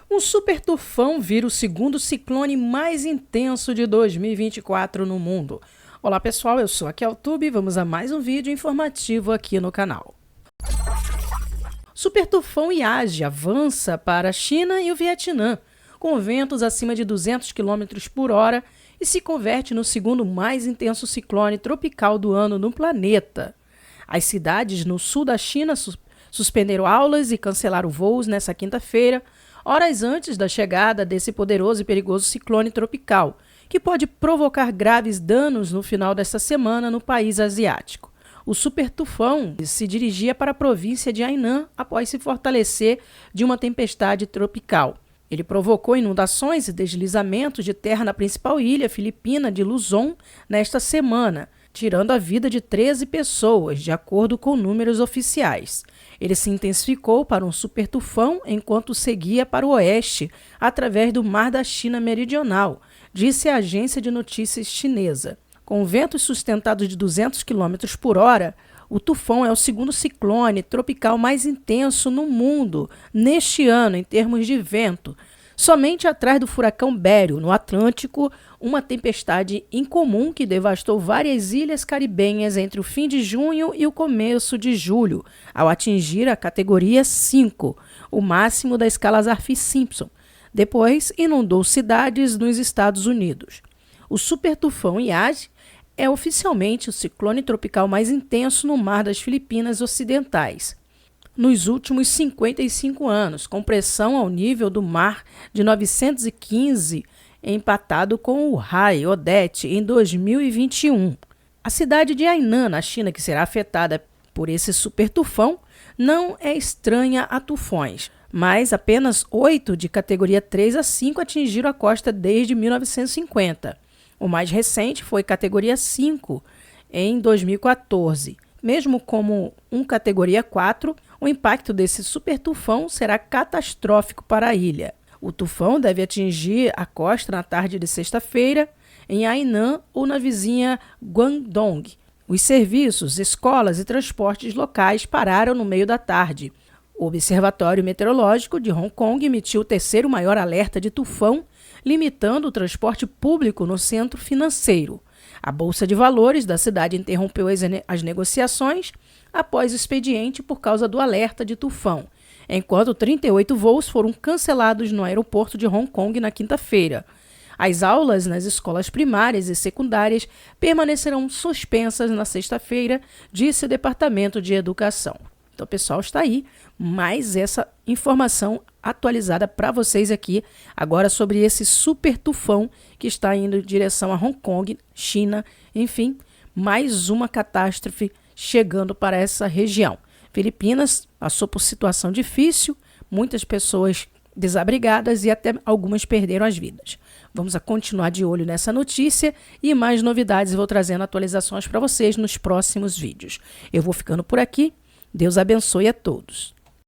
Um super tufão vira o segundo ciclone mais intenso de 2024 no mundo. Olá pessoal, eu sou a Keltube e vamos a mais um vídeo informativo aqui no canal. Super tufão Yagi avança para a China e o Vietnã, com ventos acima de 200 km por hora e se converte no segundo mais intenso ciclone tropical do ano no planeta. As cidades no sul da China suspenderam aulas e cancelaram voos nesta quinta-feira, horas antes da chegada desse poderoso e perigoso ciclone tropical, que pode provocar graves danos no final desta semana no país asiático. O super tufão se dirigia para a província de Hainan após se fortalecer de uma tempestade tropical. Ele provocou inundações e deslizamentos de terra na principal ilha filipina de Luzon nesta semana, tirando a vida de 13 pessoas, de acordo com números oficiais. Ele se intensificou para um super tufão enquanto seguia para o oeste, através do Mar da China Meridional, disse a agência de notícias chinesa. Com ventos sustentados de 200 km por hora, o tufão é o segundo ciclone tropical mais intenso no mundo neste ano em termos de vento, somente atrás do furacão Beryl, no Atlântico, uma tempestade incomum que devastou várias ilhas caribenhas entre o fim de junho e o começo de julho, ao atingir a categoria 5, o máximo da escala Saffir-Simpson. Depois, inundou cidades nos Estados Unidos. O super tufão Yagi é oficialmente o ciclone tropical mais intenso no mar das Filipinas Ocidentais nos últimos 55 anos, com pressão ao nível do mar de 915, empatado com o Rai Odette em 2021. A cidade de Hainan, na China, que será afetada por esse super tufão, não é estranha a tufões, mas apenas 8 de categoria 3 a 5 atingiram a costa desde 1950. O mais recente foi categoria 5, em 2014. Mesmo como categoria 4, o impacto desse super tufão será catastrófico para a ilha. O tufão deve atingir a costa na tarde de sexta-feira, em Hainan ou na vizinha Guangdong. Os serviços, escolas e transportes locais pararam no meio da tarde. O Observatório Meteorológico de Hong Kong emitiu o terceiro maior alerta de tufão, limitando o transporte público no centro financeiro. A Bolsa de Valores da cidade interrompeu as negociações após o expediente por causa do alerta de tufão, enquanto 38 voos foram cancelados no aeroporto de Hong Kong na quinta-feira. As aulas nas escolas primárias e secundárias permanecerão suspensas na sexta-feira, disse o Departamento de Educação. Então, pessoal, está aí mais essa informação atualizada para vocês aqui, agora sobre esse super tufão que está indo em direção a Hong Kong, China, enfim, mais uma catástrofe chegando para essa região. Filipinas passou por situação difícil, muitas pessoas desabrigadas e até algumas perderam as vidas. Vamos a continuar de olho nessa notícia e mais novidades eu vou trazendo atualizações para vocês nos próximos vídeos. Eu vou ficando por aqui. Deus abençoe a todos.